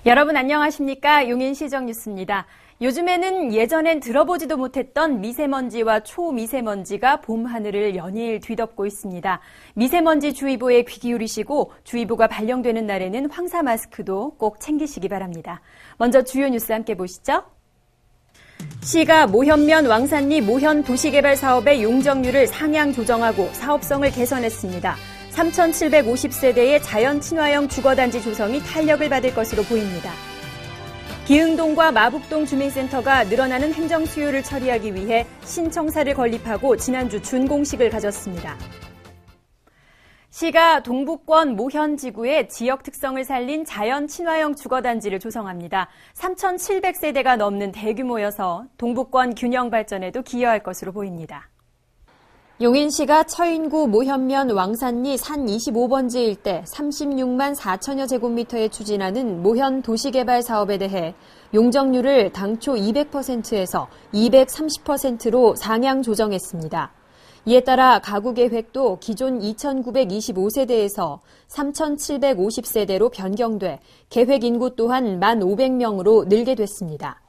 여러분 안녕하십니까? 용인시정 뉴스입니다. 요즘에는 예전엔 들어보지도 못했던 미세먼지와 초미세먼지가 봄 하늘을 연일 뒤덮고 있습니다. 미세먼지 주의보에 귀 기울이시고 주의보가 발령되는 날에는 황사 마스크도 꼭 챙기시기 바랍니다. 먼저 주요 뉴스 함께 보시죠. 시가 모현면 왕산리 모현 도시개발 사업의 용적률을 상향 조정하고 사업성을 개선했습니다. 3,750세대의 자연 친화형 주거단지 조성이 탄력을 받을 것으로 보입니다. 기흥동과 마북동 주민센터가 늘어나는 행정 수요를 처리하기 위해 신청사를 건립하고 지난주 준공식을 가졌습니다. 시가 동북권 모현지구의 지역 특성을 살린 자연 친화형 주거단지를 조성합니다. 3,700세대가 넘는 대규모여서 동북권 균형 발전에도 기여할 것으로 보입니다. 용인시가 처인구 모현면 왕산리 산 25번지 일대 36만 4천여 제곱미터에 추진하는 모현 도시개발 사업에 대해 용적률을 당초 200%에서 230%로 상향 조정했습니다. 이에 따라 가구 계획도 기존 2,925세대에서 3,750세대로 변경돼 계획 인구 또한 1,500명으로 늘게 됐습니다.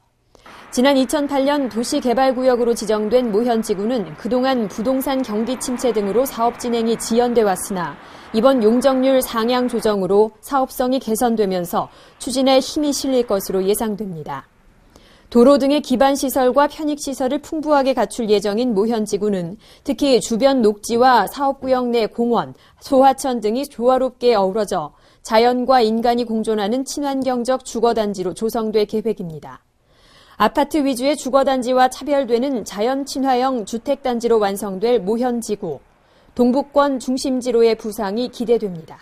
지난 2008년 도시개발구역으로 지정된 모현지구는 그동안 부동산 경기 침체 등으로 사업 진행이 지연돼 왔으나 이번 용적률 상향 조정으로 사업성이 개선되면서 추진에 힘이 실릴 것으로 예상됩니다. 도로 등의 기반시설과 편익시설을 풍부하게 갖출 예정인 모현지구는 특히 주변 녹지와 사업구역 내 공원, 소하천 등이 조화롭게 어우러져 자연과 인간이 공존하는 친환경적 주거단지로 조성될 계획입니다. 아파트 위주의 주거단지와 차별되는 자연 친화형 주택단지로 완성될 모현지구, 동북권 중심지로의 부상이 기대됩니다.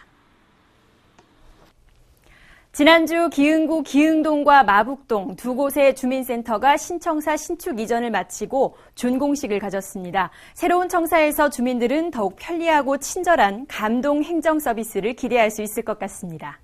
지난주 기흥구 기흥동과 마북동 두 곳의 주민센터가 신청사 신축 이전을 마치고 준공식을 가졌습니다. 새로운 청사에서 주민들은 더욱 편리하고 친절한 감동 행정 서비스를 기대할 수 있을 것 같습니다.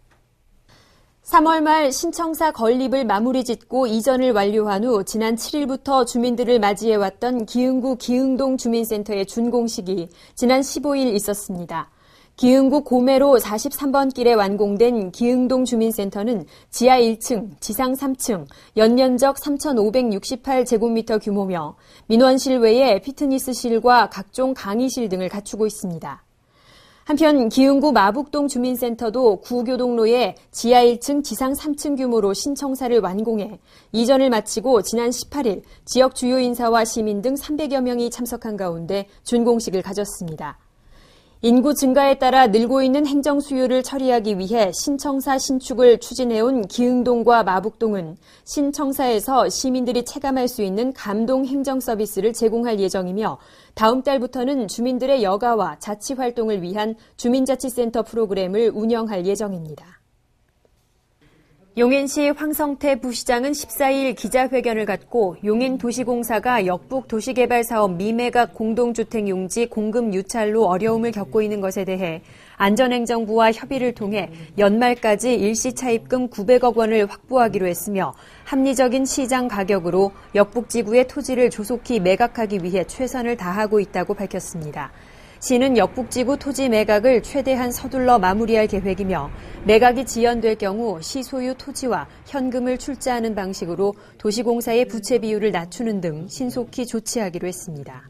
3월 말 신청사 건립을 마무리 짓고 이전을 완료한 후 지난 7일부터 주민들을 맞이해왔던 기흥구 기흥동 주민센터의 준공식이 지난 15일 있었습니다. 기흥구 고매로 43번 길에 완공된 기흥동 주민센터는 지하 1층, 지상 3층, 연면적 3,568제곱미터 규모며 민원실 외에 피트니스실과 각종 강의실 등을 갖추고 있습니다. 한편 기흥구 마북동 주민센터도 구교동로에 지하 1층, 지상 3층 규모로 신청사를 완공해 이전을 마치고 지난 18일 지역 주요 인사와 시민 등 300여 명이 참석한 가운데 준공식을 가졌습니다. 인구 증가에 따라 늘고 있는 행정 수요를 처리하기 위해 신청사 신축을 추진해온 기흥동과 마북동은 신청사에서 시민들이 체감할 수 있는 감동 행정 서비스를 제공할 예정이며 다음 달부터는 주민들의 여가와 자치 활동을 위한 주민자치센터 프로그램을 운영할 예정입니다. 용인시 황성태 부시장은 14일 기자회견을 갖고 용인도시공사가 역북 도시개발사업 미매각 공동주택 용지 공급 유찰로 어려움을 겪고 있는 것에 대해 안전행정부와 협의를 통해 연말까지 일시차입금 900억 원을 확보하기로 했으며 합리적인 시장 가격으로 역북지구의 토지를 조속히 매각하기 위해 최선을 다하고 있다고 밝혔습니다. 시는 역북지구 토지 매각을 최대한 서둘러 마무리할 계획이며 매각이 지연될 경우 시 소유 토지와 현금을 출자하는 방식으로 도시공사의 부채 비율을 낮추는 등 신속히 조치하기로 했습니다.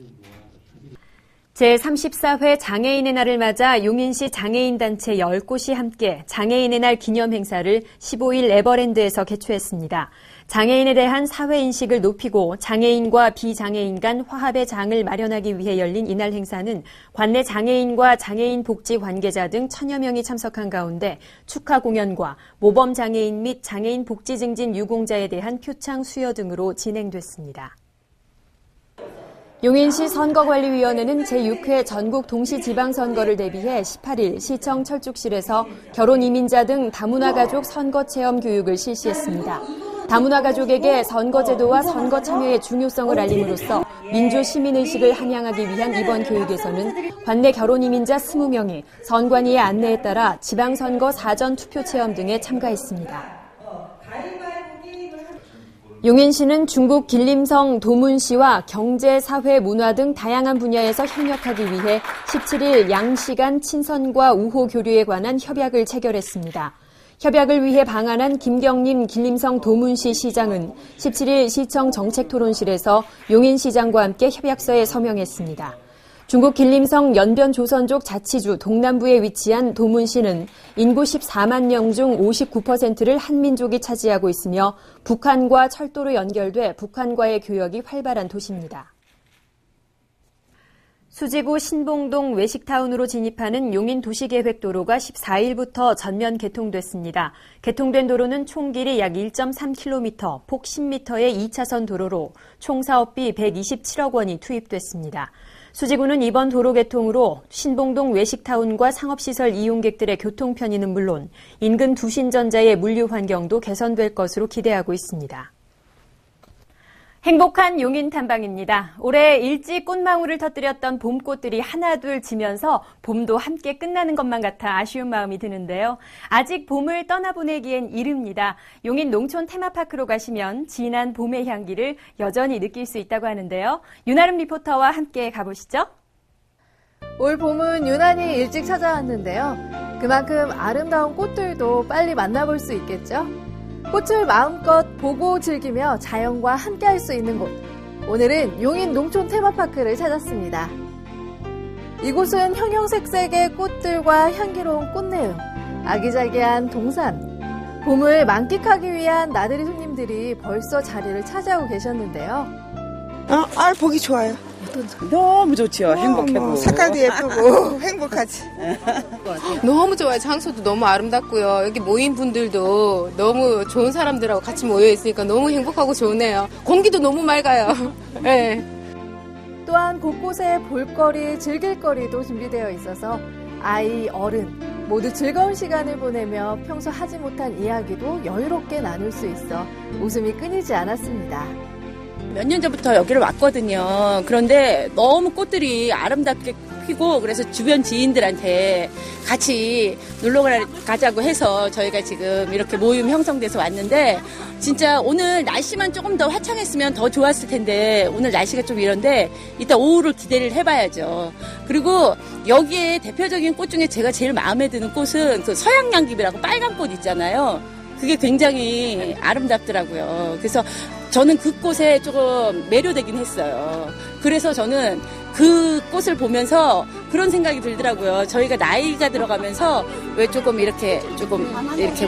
제34회 장애인의 날을 맞아 용인시 장애인단체 10곳이 함께 장애인의 날 기념 행사를 15일 에버랜드에서 개최했습니다. 장애인에 대한 사회인식을 높이고 장애인과 비장애인 간 화합의 장을 마련하기 위해 열린 이날 행사는 관내 장애인과 장애인 복지 관계자 등 1000여 명이 참석한 가운데 축하 공연과 모범장애인 및 장애인 복지 증진 유공자에 대한 표창 수여 등으로 진행됐습니다. 용인시 선거관리위원회는 제6회 전국 동시지방선거를 대비해 18일 시청 철쭉실에서 결혼이민자 등 다문화 가족 선거체험 교육을 실시했습니다. 다문화 가족에게 선거제도와 선거 참여의 중요성을 알림으로써 민주시민의식을 함양하기 위한 이번 교육에서는 관내 결혼이민자 20명이 선관위의 안내에 따라 지방선거 사전투표 체험 등에 참가했습니다. 용인시는 중국 길림성 도문시와 경제, 사회, 문화 등 다양한 분야에서 협력하기 위해 17일 양시간 친선과 우호 교류에 관한 협약을 체결했습니다. 협약을 위해 방한한 김경림 길림성 도문시 시장은 17일 시청 정책토론실에서 용인시장과 함께 협약서에 서명했습니다. 중국 길림성 연변조선족 자치주 동남부에 위치한 도문시는 인구 14만 명 중 59%를 한민족이 차지하고 있으며 북한과 철도로 연결돼 북한과의 교역이 활발한 도시입니다. 수지구 신봉동 외식타운으로 진입하는 용인도시계획도로가 14일부터 전면 개통됐습니다. 개통된 도로는 총 길이 약 1.3km, 폭 10m의 2차선 도로로 총 사업비 127억 원이 투입됐습니다. 수지구는 이번 도로 개통으로 신봉동 외식타운과 상업시설 이용객들의 교통 편의는 물론 인근 두신전자의 물류 환경도 개선될 것으로 기대하고 있습니다. 행복한 용인 탐방입니다. 올해 일찍 꽃망울을 터뜨렸던 봄꽃들이 하나둘 지면서 봄도 함께 끝나는 것만 같아 아쉬운 마음이 드는데요. 아직 봄을 떠나보내기엔 이릅니다. 용인 농촌 테마파크로 가시면 진한 봄의 향기를 여전히 느낄 수 있다고 하는데요. 윤아름 리포터와 함께 가보시죠. 올 봄은 유난히 일찍 찾아왔는데요. 그만큼 아름다운 꽃들도 빨리 만나볼 수 있겠죠? 꽃을 마음껏 보고 즐기며 자연과 함께할 수 있는 곳. 오늘은 용인 농촌 테마파크를 찾았습니다. 이곳은 형형색색의 꽃들과 향기로운 꽃내음, 아기자기한 동산, 봄을 만끽하기 위한 나들이 손님들이 벌써 자리를 차지하고 계셨는데요. 보기 좋아요. 너무 좋지요. 행복하고. 색깔도 예쁘고 행복하지. 너무 좋아요. 장소도 너무 아름답고요. 여기 모인 분들도 너무 좋은 사람들하고 같이 모여 있으니까 너무 행복하고 좋네요. 공기도 너무 맑아요. 네. 또한 곳곳에 볼거리, 즐길거리도 준비되어 있어서 아이, 어른 모두 즐거운 시간을 보내며 평소 하지 못한 이야기도 여유롭게 나눌 수 있어 웃음이 끊이지 않았습니다. 몇 년 전부터 여기를 왔거든요. 그런데 너무 꽃들이 아름답게 피고 그래서 주변 지인들한테 같이 놀러 가자고 해서 저희가 지금 이렇게 모임 형성돼서 왔는데 진짜 오늘 날씨만 조금 더 화창했으면 더 좋았을 텐데 오늘 날씨가 좀 이런데 이따 오후를 기대를 해봐야죠. 그리고 여기에 대표적인 꽃 중에 제가 제일 마음에 드는 꽃은 그 서양양귀비라고 빨간 꽃 있잖아요. 그게 굉장히 아름답더라고요. 그래서 저는 그 꽃에 조금 매료되긴 했어요. 그래서 저는 그 꽃을 보면서 그런 생각이 들더라고요. 저희가 나이가 들어가면서 왜 조금 이렇게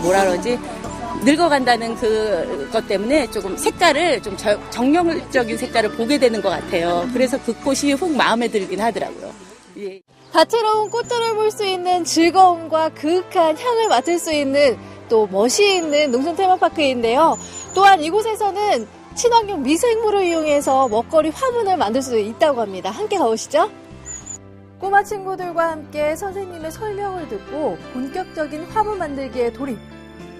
뭐라 그러지? 늙어간다는 그것 때문에 조금 색깔을 좀 정열적인 색깔을 보게 되는 것 같아요. 그래서 그 꽃이 훅 마음에 들긴 하더라고요. 예. 다채로운 꽃들을 볼 수 있는 즐거움과 그윽한 향을 맡을 수 있는 또 멋이 있는 농촌 테마파크인데요. 또한 이곳에서는 친환경 미생물을 이용해서 먹거리 화분을 만들 수 있다고 합니다. 함께 가보시죠. 꼬마 친구들과 함께 선생님의 설명을 듣고 본격적인 화분 만들기에 돌입.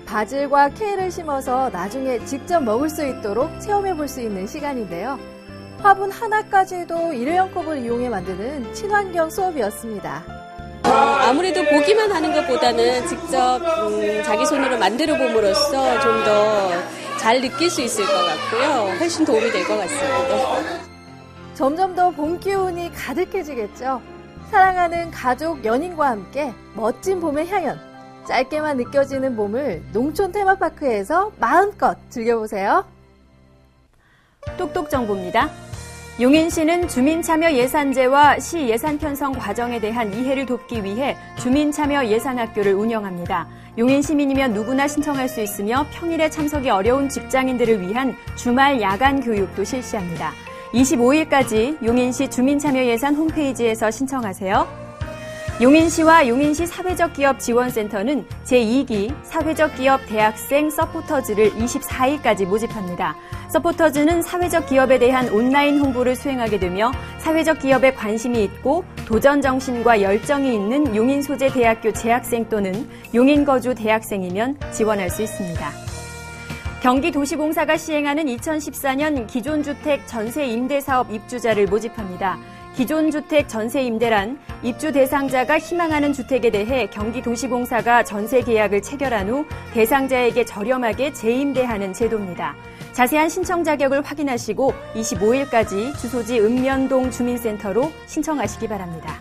바질과 케일을 심어서 나중에 직접 먹을 수 있도록 체험해 볼 수 있는 시간인데요. 화분 하나까지도 일회용 컵을 이용해 만드는 친환경 수업이었습니다. 아무래도 보기만 하는 것보다는 직접 자기 손으로 만들어 봄으로써 좀 더 잘 느낄 수 있을 것 같고요. 훨씬 도움이 될 것 같습니다. 점점 더 봄 기운이 가득해지겠죠. 사랑하는 가족, 연인과 함께 멋진 봄의 향연, 짧게만 느껴지는 봄을 농촌 테마파크에서 마음껏 즐겨보세요. 똑똑 정보입니다. 용인시는 주민참여예산제와 시 예산 편성 과정에 대한 이해를 돕기 위해 주민참여예산학교를 운영합니다. 용인 시민이면 누구나 신청할 수 있으며 평일에 참석이 어려운 직장인들을 위한 주말 야간 교육도 실시합니다. 25일까지 용인시 주민참여예산 홈페이지에서 신청하세요. 용인시와 용인시 사회적기업 지원센터는 제2기 사회적기업 대학생 서포터즈를 24일까지 모집합니다. 서포터즈는 사회적 기업에 대한 온라인 홍보를 수행하게 되며 사회적 기업에 관심이 있고 도전 정신과 열정이 있는 용인 소재 대학교 재학생 또는 용인 거주 대학생이면 지원할 수 있습니다. 경기도시공사가 시행하는 2014년 기존주택 전세 임대 사업 입주자를 모집합니다. 기존 주택 전세 임대란 입주 대상자가 희망하는 주택에 대해 경기도시공사가 전세 계약을 체결한 후 대상자에게 저렴하게 재임대하는 제도입니다. 자세한 신청 자격을 확인하시고 25일까지 주소지 읍면동 주민센터로 신청하시기 바랍니다.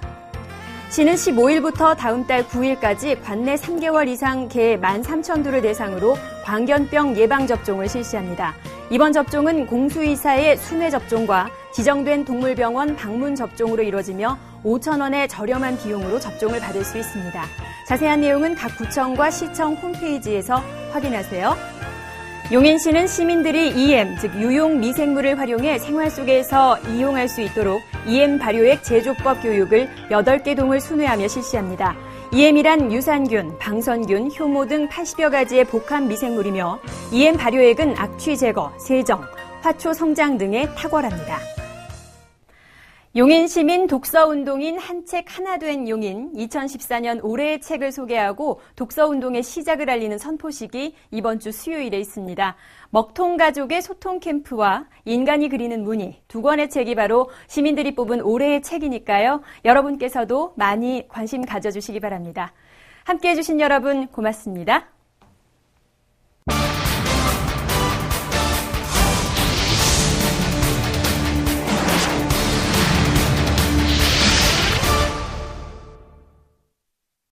시는 15일부터 다음 달 9일까지 관내 3개월 이상 개 13,000두를 대상으로 광견병 예방접종을 실시합니다. 이번 접종은 공수의사의 순회 접종과 지정된 동물병원 방문 접종으로 이루어지며 5,000원의 저렴한 비용으로 접종을 받을 수 있습니다. 자세한 내용은 각 구청과 시청 홈페이지에서 확인하세요. 용인시는 시민들이 EM, 즉 유용 미생물을 활용해 생활 속에서 이용할 수 있도록 EM 발효액 제조법 교육을 8개 동을 순회하며 실시합니다. EM이란 유산균, 방선균, 효모 등 80여 가지의 복합 미생물이며 EM 발효액은 악취 제거, 세정, 화초 성장 등에 탁월합니다. 용인 시민 독서운동인 한 책 하나 된 용인 2014년 올해의 책을 소개하고 독서운동의 시작을 알리는 선포식이 이번 주 수요일에 있습니다. 먹통가족의 소통 캠프와 인간이 그리는 무늬 두 권의 책이 바로 시민들이 뽑은 올해의 책이니까요. 여러분께서도 많이 관심 가져주시기 바랍니다. 함께해 주신 여러분 고맙습니다.